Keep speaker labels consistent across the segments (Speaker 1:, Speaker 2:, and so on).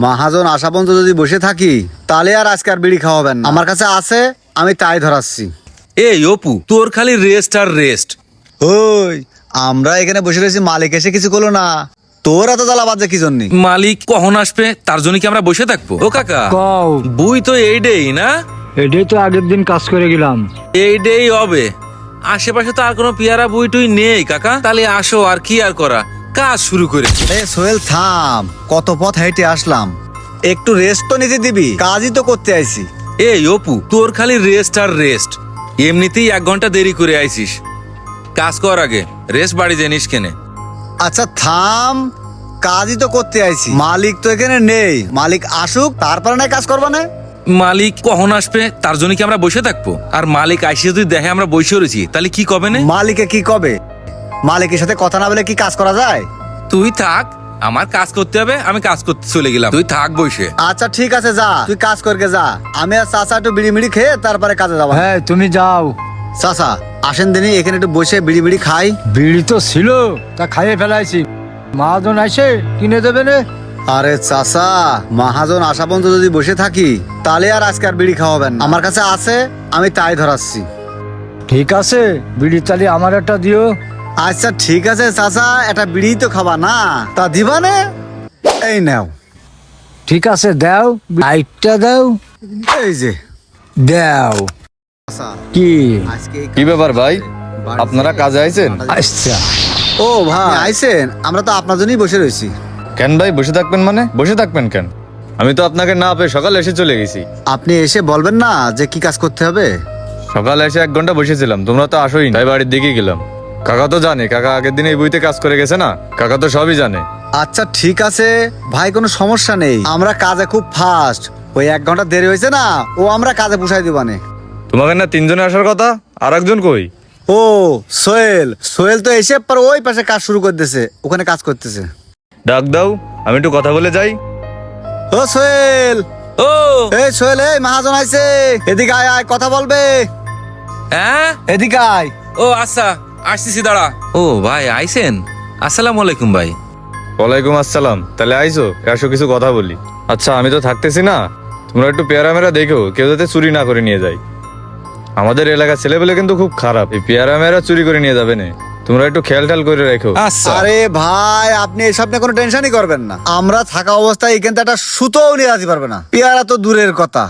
Speaker 1: মহাজন আসা পর্যন্ত যদি বসে থাকি তাহলে আর আজকে আর বিড়ি খাওয়াবেন না। আমার কাছে আছে, আমি তাই ধরাচ্ছি।
Speaker 2: এই অপু, তোর খালি রেস্ট আর রেস্ট।
Speaker 1: ওই আমরা এখানে বসে রয়েছি, মালিক এসে কিছু করলো না, তোর এত জ্বালা বাজে কি জন্য?
Speaker 2: মালিক কখন আসবে তার জন্য কি আমরা বসে থাকবো? ও কাকা,
Speaker 3: কও
Speaker 2: বুই তো এই ডেই না,
Speaker 3: এটাই তো আগের দিন কাজ করে গেলাম।
Speaker 2: এই ডেই হবে। আশেপাশে তো আর কোনো পেয়ারা বুই টুই নেই কাকা, তাহলে আসো, আর কি আর করা, কাজ শুরু করে।
Speaker 1: এ সোহেল থাম, কত পথ হেঁটে আসলাম, একটু রেস্ট তো নিতে দিবি, কাজই তো করতে আইছি।
Speaker 2: এই অপু, তোর খালি রেস্ট আর রেস্ট। এমনিতেই 1 ঘন্টা দেরি করে আইছিস, কাজ কর আগে, রেস্ট বাড়ি জানিস কেনে।
Speaker 1: আচ্ছা থাম, কাজই তো করতে আইছি, মালিক তো এখানে নেই, মালিক আসুক তারপরে না কাজ করবা না।
Speaker 2: মালিক কখন আসবে তার জন্য কি আমরা বসে থাকবো? আর মালিক আইসে যদি দেখে আমরা বসে রয়েছি তাহলে কি কবে না?
Speaker 1: মালিকে কি কবে? মালিকের সাথে কথা না বলে কি কাজ করা যায়?
Speaker 2: তুই থাক, আমার কাজ করতে হবে, আমি কাজ করতে চলে গেলাম, তুই থাক বসে।
Speaker 1: আচ্ছা ঠিক আছে, যা তুই কাজ করকে যা, আমি আর চাচা একটু বিড়ি মিড়ি খেয়ে তারপরে কাজে যাবো।
Speaker 3: হ্যাঁ তুমি যাও।
Speaker 1: চাচা আসেন দিনই এখানে একটু বসে বিড়ি বিড়ি খাই।
Speaker 3: বিড়ি তো ছিল, তা খাইয়ে ফেলাইছি, মহাজন আসে কিনে দেবে না।
Speaker 1: আরে চাচা, মহাজন আসা পর্যন্ত যদি বসে থাকি তাহলে আর আজকে আর বিড়ি খাওয়াবেন না। আমার কাছে আছে, আমি তাই ধরাচ্ছি।
Speaker 3: ঠিক আছে, বিড়ি তালি আমার একটা দিও।
Speaker 1: আচ্ছা ঠিক আছে চাচা, একটা বিড়ি তো খাবা না, তা দিবা নে, এই নাও।
Speaker 3: ঠিক আছে দাও, লাইটটা দাও,
Speaker 1: এই যে
Speaker 3: দাও।
Speaker 1: চাচা,
Speaker 3: কি
Speaker 1: আজকে এই
Speaker 4: কি ব্যাপার ভাই,
Speaker 1: বাড়ি
Speaker 4: আপনারা
Speaker 1: থেকে
Speaker 4: কাজে আইছেন?
Speaker 3: আচ্ছা,
Speaker 1: ও ভাই আইছেন, আমরা তো আপনার জন্যই বসে রয়েছি।
Speaker 4: কেন ভাই বসে থাকবেন মানে? বসে থাকবেন কেন? আমি তো আপনাকে না পেয়ে সকালে এসে চলে গেছি।
Speaker 1: আপনি এসে বলবেন না যে কি কাজ করতে হবে?
Speaker 4: সকালে এসে 1 ঘন্টা বসেছিলাম, তোমরা তো আসোই না, তাই বাড়ির দিকে গেলাম। কাকা তো জানে, কাকা আগের দিন এই বইতে কাজ করে গেছে না, কাকা তো সবই জানে।
Speaker 1: আচ্ছা ঠিক আছে ভাই, কোনো সমস্যা নেই, আমরা কাজে খুব ফাস্ট, ওই 1 ঘন্টা দেরি হয়েছে না, ও আমরা কাজে পুষাই দিবানে।
Speaker 4: তোমাকে না 3 জনে আসার কথা, আর একজন কই?
Speaker 1: ও সোহেল, সোহেল তো এসে পর ওই পাশে কাজ শুরু করে দিয়েছে, ওখানে কাজ করতেছে।
Speaker 4: ডাক দাও, আমি একটু কথা বলে যাই।
Speaker 1: ও সোহেল,
Speaker 2: ও
Speaker 1: এই সোহেল, এই মহাজন আইছে, এদিকে আয়, আয় কথা বলবে,
Speaker 2: হ্যাঁ,
Speaker 1: এদিকে আয়।
Speaker 2: ও আচ্ছা, আসতেছি, দাঁড়া। ও ভাই আইছেন, আসসালামু আলাইকুম ভাই।
Speaker 4: ওয়ালাইকুম আসসালাম, তাহলে আইসো, আসো কিছু কথা বলি। আচ্ছা আমি তো থাকতেছি না, তোমরা একটু পেয়ারা মেরা দেখো, কেউ যাতে চুরি না করে নিয়ে যায়। আমাদের এলাকার ছেলেপেলে কিন্তু খুব খারাপ, এই পেয়ারা মেরা চুরি করে নিয়ে যাবে না, তোমরা একটু খেয়াল ঠাল করে রেখো।
Speaker 2: আচ্ছা,
Speaker 1: আরে ভাই, আপনি এসব নিয়ে কোনো টেনশনই করবেন না, আমরা থাকা অবস্থায় এখান থেকে একটা সুতোও নিয়ে আসতে পারবে না, পেয়ারা তো দূরের কথা।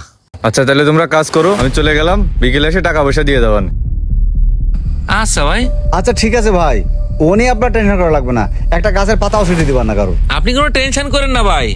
Speaker 4: আচ্ছা তাহলে তোমরা কাজ করো, আমি চলে গেলাম, বিকেলে এসে টাকা পয়সা দিয়ে দেবেন।
Speaker 2: আচ্ছা ভাই,
Speaker 1: আচ্ছা ঠিক আছে ভাই, ও নিয়ে আপনার টেনশন করা লাগবে না, একটা গাছের পাতাও ছুটে দিবার না কারো।
Speaker 2: আপনি কোনো টেনশন করেন না ভাই,